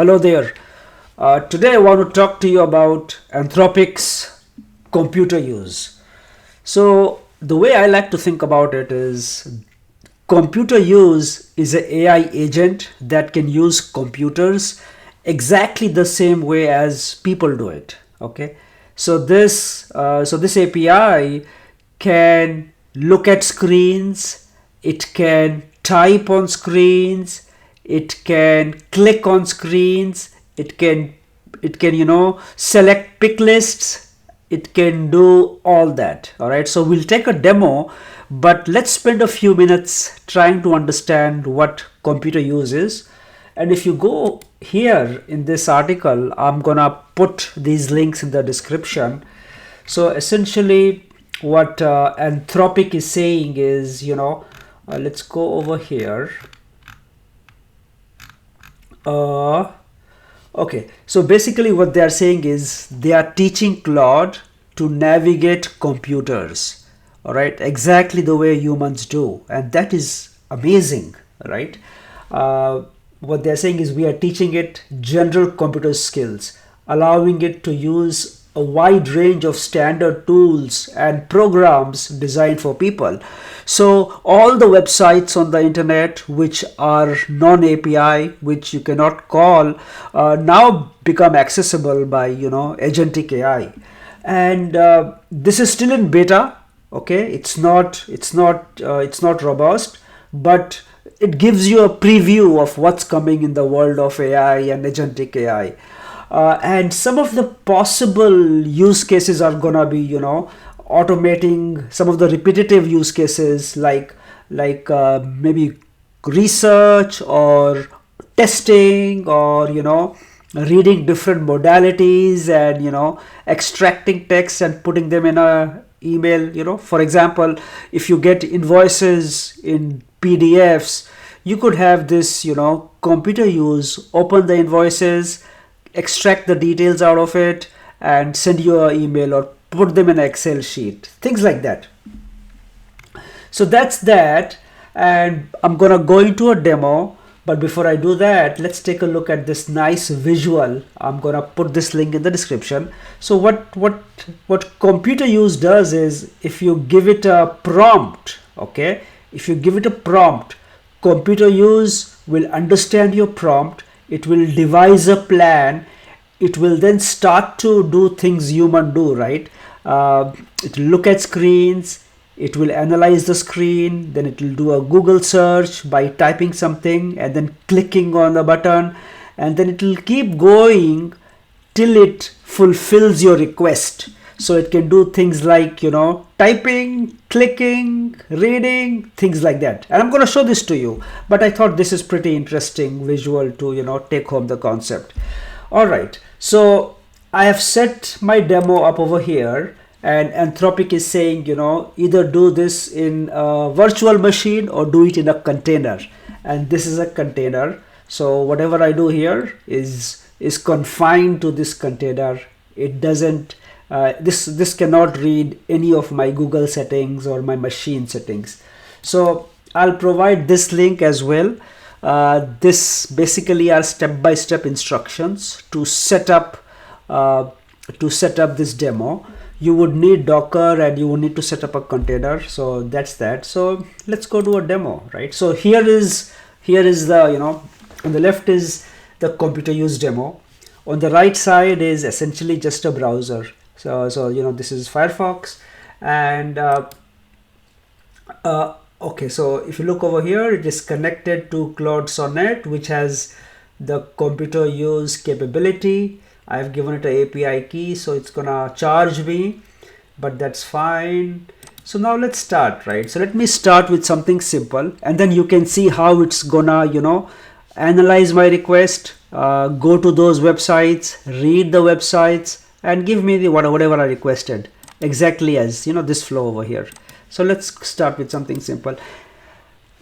Hello there. Today I want to talk to you about Anthropic's computer use. So the way I like to think about it is computer use is an AI agent that can use computers exactly the same way as people do it. Okay, so this API can look at screens, it can type on screens, it can click on screens, it can select pick lists, it can do all that. All right, so we'll take a demo, but let's spend a few minutes trying to understand what computer use is. And if you go here in this article, I'm gonna put these links in the description. So essentially what Anthropic is saying is, let's go over here. Okay, so basically what they are saying is they are teaching Claude to navigate computers, all right, exactly the way humans do, and that is amazing, right? What they're saying is we are teaching it general computer skills, allowing it to use a wide range of standard tools and programs designed for people. So all the websites on the internet which are non-API, which you cannot call, now become accessible by agentic AI, and this is still in beta. Okay, it's not robust, but it gives you a preview of what's coming in the world of AI and agentic AI. And some of the possible use cases are gonna be, automating some of the repetitive use cases like maybe research or testing, or reading different modalities, and extracting text and putting them in a email. For example, if you get invoices in PDFs, you could have this computer use open the invoices, extract the details out of it, and send you an email or put them in an Excel sheet, things like that. So that's that, and I'm gonna go into a demo. But before I do that, let's take a look at this nice visual. I'm gonna put this link in the description. So what computer use does is, if you give it a prompt, okay, if you give it a prompt, computer use will understand your prompt, it will devise a plan, it will then start to do things human do, right? It will look at screens, it will analyze the screen, then it will do a Google search by typing something and then clicking on the button, and then it will keep going till it fulfills your request. So it can do things like typing, clicking, reading, things like that. And I'm going to show this to you, but I thought this is pretty interesting visual to take home the concept. All right, so I have set my demo up over here, and Anthropic is saying, either do this in a virtual machine or do it in a container. And this is a container, so whatever I do here is confined to this container. It doesn't this cannot read any of my Google settings or my machine settings. So I'll provide this link as well. This basically are step-by-step instructions to set up this demo. You would need Docker, and you would need to set up a container. So that's that. So let's go to a demo, right? So here is the on the left is the computer use demo. On the right side is essentially just a browser. So this is Firefox, and okay, so if you look over here, it is connected to Claude Sonnet, which has the computer use capability. I've given it an API key, so it's gonna charge me, but that's fine. So now let's start, right? So let me start with something simple, and then you can see how it's gonna analyze my request, go to those websites, read the websites, and give me the whatever I requested, exactly as this flow over here. So let's start with something simple.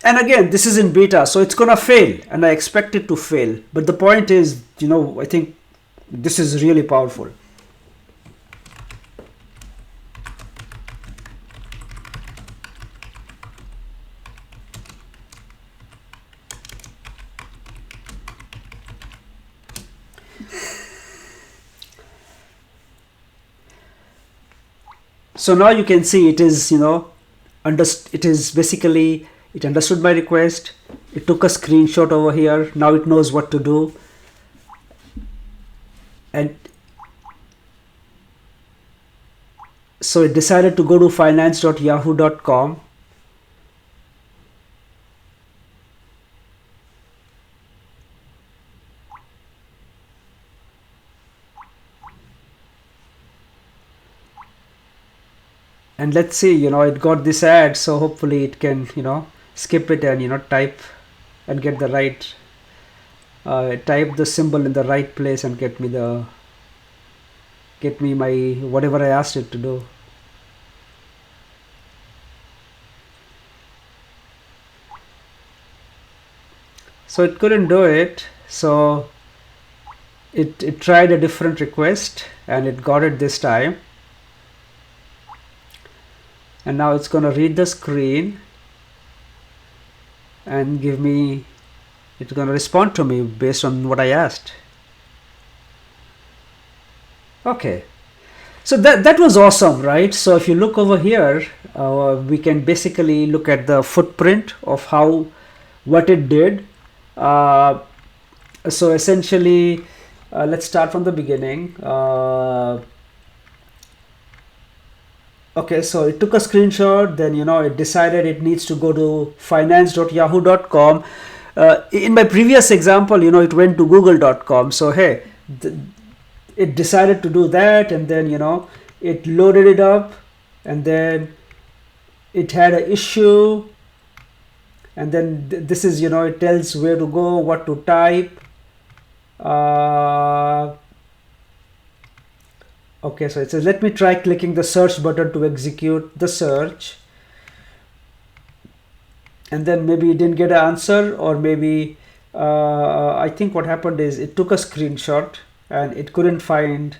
And again, this is in beta, so it's gonna fail, and I expect it to fail. But the point is, I think this is really powerful. So now you can see it is, it is basically, it understood my request. It took a screenshot over here. Now it knows what to do. And so it decided to go to finance.yahoo.com. And let's see, it got this ad, so hopefully it can, skip it and, type and get the right, type the symbol in the right place and get me my, whatever I asked it to do. So it couldn't do it, so it tried a different request and it got it this time. And now it's going to read the screen and give me, it's going to respond to me based on what I asked. Okay, so that was awesome, right? So if you look over here, we can basically look at the footprint of what it did. So essentially, let's start from the beginning. Okay, so it took a screenshot, then it decided it needs to go to finance.yahoo.com. In my previous example, it went to google.com. So hey, it decided to do that, and then it loaded it up, and then it had an issue, and then this is it tells where to go, what to type. Okay, so it says let me try clicking the search button to execute the search, and then maybe it didn't get an answer, or maybe I think what happened is it took a screenshot and it couldn't find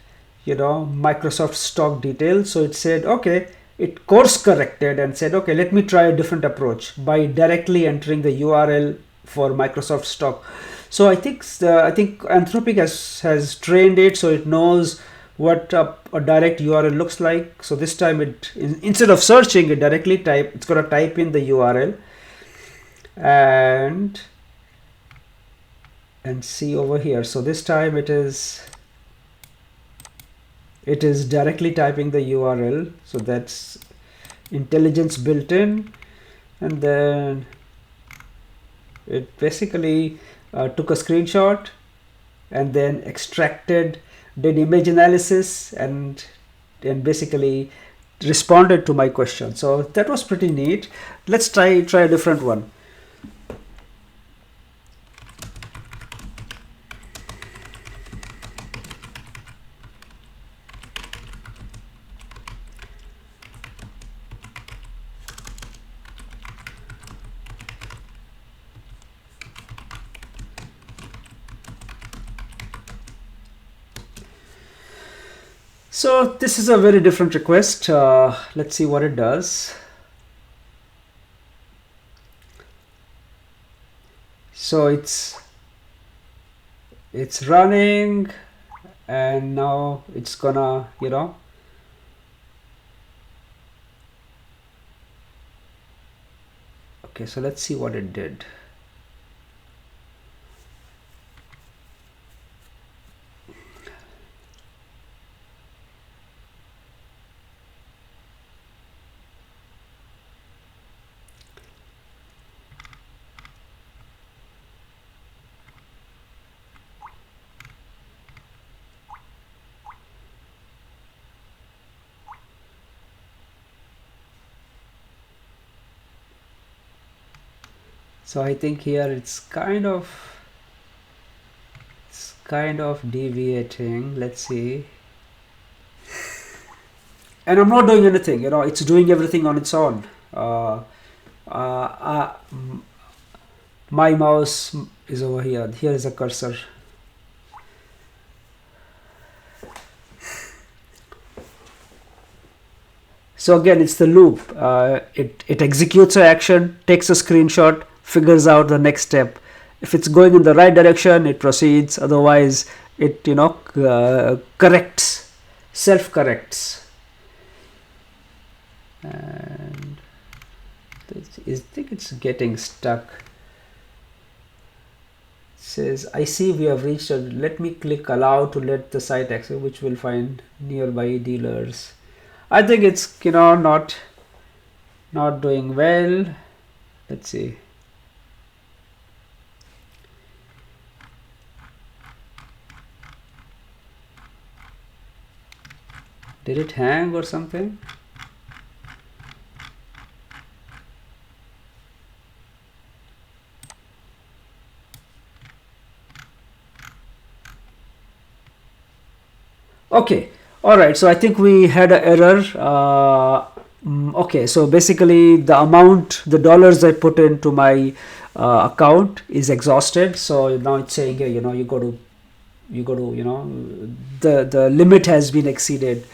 Microsoft stock details. So it said, okay, it course corrected and said, okay, let me try a different approach by directly entering the URL for Microsoft stock. So I think Anthropic has trained it, so it knows what a direct URL looks like. So this time instead of searching, it directly it's going to type in the URL and see over here. So this time it is directly typing the URL. So that's intelligence built in, and then it basically took a screenshot and then did image analysis and basically responded to my question. So that was pretty neat. Let's try a different one. So this is a very different request. Let's see what it does. So it's running, and now it's gonna okay, so let's see what it did. So I think here it's kind of deviating. Let's see. And I'm not doing anything, it's doing everything on its own. My mouse is over here. Here is a cursor. So again, it's the loop. It executes an action, takes a screenshot, figures out the next step. If it's going in the right direction, it proceeds. Otherwise, it corrects, self corrects. And I think it's getting stuck. It says, I see we have reached let me click allow to let the site access, which will find nearby dealers. I think it's not doing well. Let's see. Did it hang or something? Okay, all right. So I think we had an error. Okay, so basically the amount, the dollars I put into my account is exhausted. So now it's saying, you got to, the limit has been exceeded.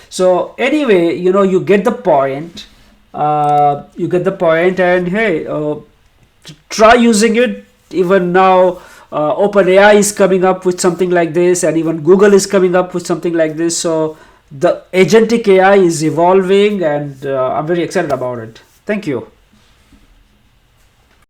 So anyway, you get the point. And hey, try using it. Even now, OpenAI is coming up with something like this, and even Google is coming up with something like this. So the agentic AI is evolving, and I'm very excited about it. Thank you.